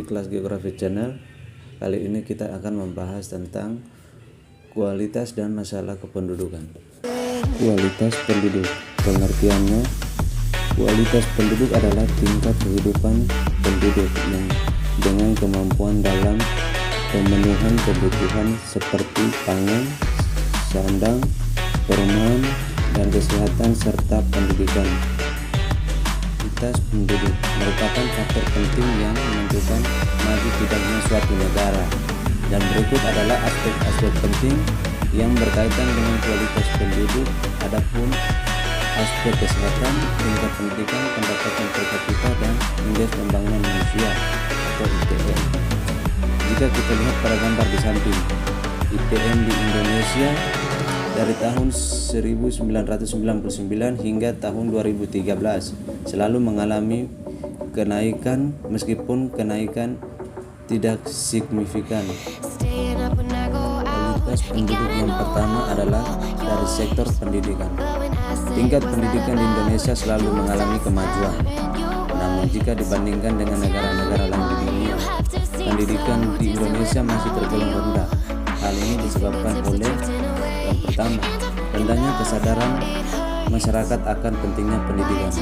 di kelas Geografi Channel. Kali ini kita akan membahas tentang kualitas dan masalah kependudukan. Kualitas penduduk, pengertiannya, kualitas penduduk adalah tingkat kehidupan penduduk yang dengan kemampuan dalam pemenuhan kebutuhan seperti pangan, sandang, perumahan, dan kesehatan serta pendidikan. Kualitas penduduk merupakan faktor penting yang menentukan maju tidaknya suatu negara, dan berikut adalah aspek-aspek penting yang berkaitan dengan kualitas penduduk. Adapun aspek kesehatan, tingkat pendidikan, pendapatan per kapita, dan indeks pembangunan manusia atau IPM. Jika kita lihat pada gambar di samping, IPM di Indonesia dari tahun 1999 hingga tahun 2013 selalu mengalami kenaikan, meskipun kenaikan tidak signifikan. Kualitas penduduk yang pertama adalah dari sektor pendidikan. Tingkat pendidikan di Indonesia selalu mengalami kemajuan. Namun jika dibandingkan dengan negara-negara lain di dunia, pendidikan di Indonesia masih tergolong rendah. Hal ini disebabkan oleh yang pertama, rendahnya kesadaran masyarakat akan pentingnya pendidikan.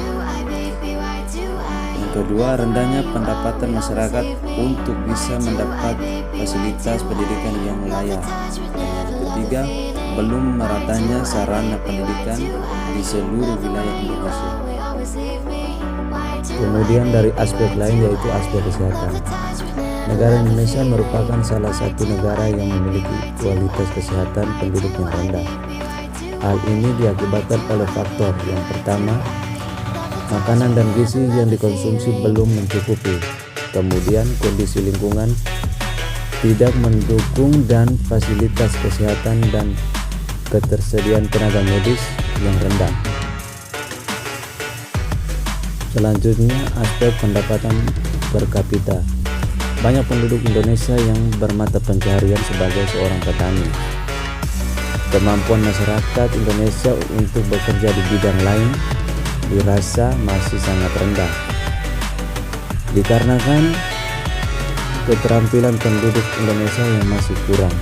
Yang kedua, rendahnya pendapatan masyarakat untuk bisa mendapat fasilitas pendidikan yang layak. Yang ketiga, belum meratanya sarana pendidikan di seluruh wilayah Indonesia. Kemudian dari aspek lain yaitu aspek kesehatan. Negara Indonesia merupakan salah satu negara yang memiliki kualitas kesehatan penduduk yang rendah. Hal ini diakibatkan oleh faktor yang pertama, makanan dan gizi yang dikonsumsi belum mencukupi. Kemudian kondisi lingkungan tidak mendukung dan fasilitas kesehatan dan ketersediaan tenaga medis yang rendah. Selanjutnya, aspek pendapatan per kapita. Banyak penduduk Indonesia yang bermata pencaharian sebagai seorang petani. Kemampuan masyarakat Indonesia untuk bekerja di bidang lain dirasa masih sangat rendah, dikarenakan keterampilan penduduk Indonesia yang masih kurang.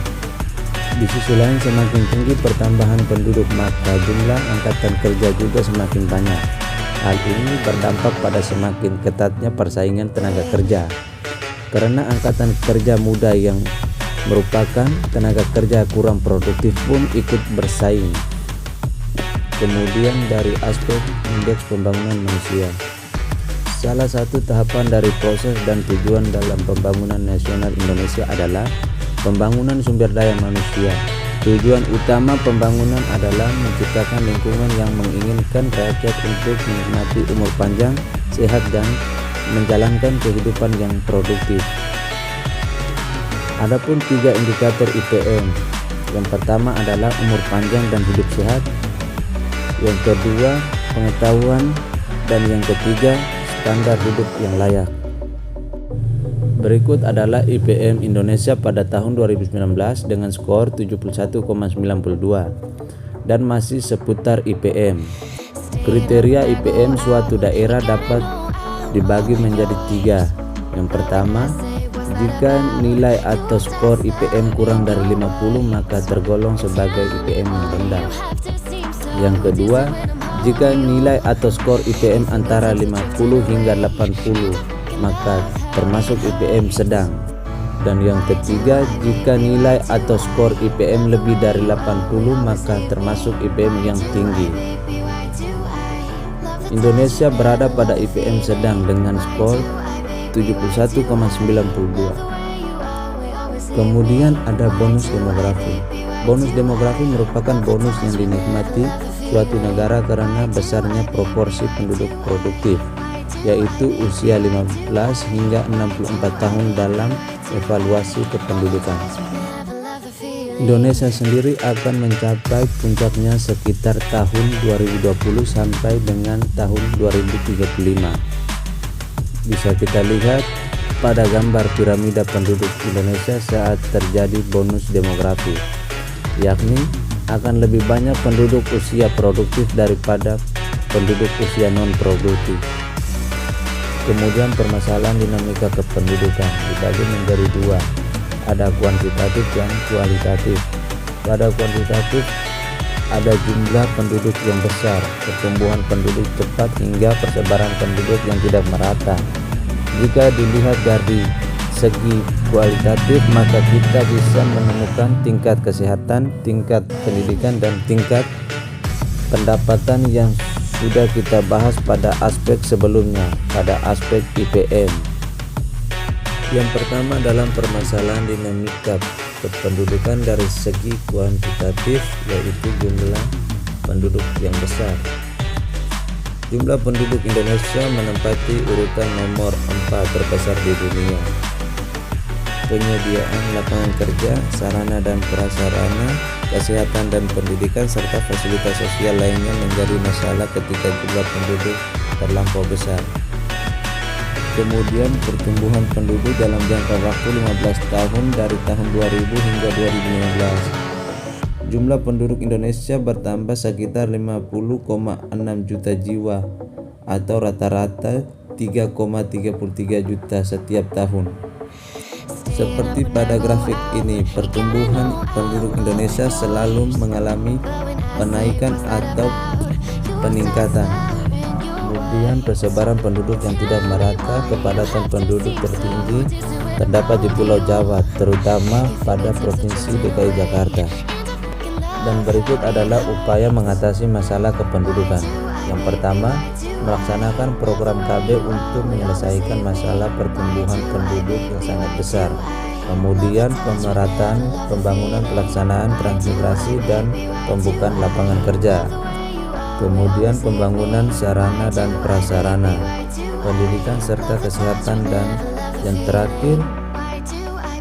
Di sisi lain, semakin tinggi pertambahan penduduk, maka jumlah angkatan kerja juga semakin banyak. Hal ini berdampak pada semakin ketatnya persaingan tenaga kerja, karena angkatan kerja muda yang merupakan tenaga kerja kurang produktif pun ikut bersaing. Kemudian dari aspek indeks pembangunan manusia. Salah satu tahapan dari proses dan tujuan dalam pembangunan nasional Indonesia adalah pembangunan sumber daya manusia. Tujuan utama pembangunan adalah menciptakan lingkungan yang menginginkan rakyat untuk menikmati umur panjang, sehat, dan menjalankan kehidupan yang produktif. Adapun 3 indikator IPM. Yang pertama adalah umur panjang dan hidup sehat. Yang kedua, pengetahuan, dan yang ketiga, standar hidup yang layak. Berikut adalah IPM Indonesia pada tahun 2019 dengan skor 71,92 dan masih seputar IPM. Kriteria IPM suatu daerah dapat dibagi menjadi 3. Yang pertama, jika nilai atau skor IPM kurang dari 50 maka tergolong sebagai IPM yang rendah. Yang kedua, jika nilai atau skor IPM antara 50 hingga 80 maka termasuk IPM sedang. Dan yang ketiga, jika nilai atau skor IPM lebih dari 80 maka termasuk IPM yang tinggi. Indonesia berada pada IPM sedang dengan skor 71,92. Kemudian ada bonus demografi. Bonus demografi merupakan bonus yang dinikmati suatu negara karena besarnya proporsi penduduk produktif, yaitu usia 15 hingga 64 tahun dalam evaluasi kependudukan. Indonesia sendiri akan mencapai puncaknya sekitar tahun 2020 sampai dengan tahun 2035. Bisa kita lihat pada gambar piramida penduduk Indonesia saat terjadi bonus demografi, yakni akan lebih banyak penduduk usia produktif daripada penduduk usia non produktif. Kemudian permasalahan dinamika kependudukan dibagi menjadi dua, ada kuantitatif dan kualitatif. Pada kuantitatif ada jumlah penduduk yang besar, pertumbuhan penduduk cepat hingga persebaran penduduk yang tidak merata. Jika dilihat dari segi kualitatif, maka kita bisa menemukan tingkat kesehatan, tingkat pendidikan, dan tingkat pendapatan yang sudah kita bahas pada aspek sebelumnya, pada aspek IPM. Yang pertama dalam permasalahan dinamika kependudukan dari segi kuantitatif, yaitu jumlah penduduk yang besar. Jumlah penduduk Indonesia menempati urutan nomor 4 terbesar di dunia. Penyediaan lapangan kerja, sarana dan prasarana, kesehatan dan pendidikan, serta fasilitas sosial lainnya menjadi masalah ketika jumlah penduduk terlampau besar. Kemudian pertumbuhan penduduk dalam jangka waktu 15 tahun dari tahun 2000 hingga 2015. Jumlah penduduk Indonesia bertambah sekitar 50,6 juta jiwa atau rata-rata 3,33 juta setiap tahun. Seperti pada grafik ini, pertumbuhan penduduk Indonesia selalu mengalami penaikan atau peningkatan. Kemudian persebaran penduduk yang tidak merata, kepadatan penduduk tertinggi terdapat di Pulau Jawa, terutama pada Provinsi DKI Jakarta. Dan berikut adalah upaya mengatasi masalah kependudukan. Yang pertama, melaksanakan program KB untuk menyelesaikan masalah pertumbuhan penduduk yang sangat besar. Kemudian pemerataan, pembangunan, pelaksanaan transmigrasi dan pembukaan lapangan kerja. Kemudian pembangunan sarana dan prasarana, pendidikan serta kesehatan, dan yang terakhir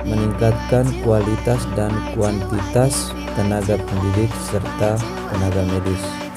meningkatkan kualitas dan kuantitas tenaga pendidik serta tenaga medis.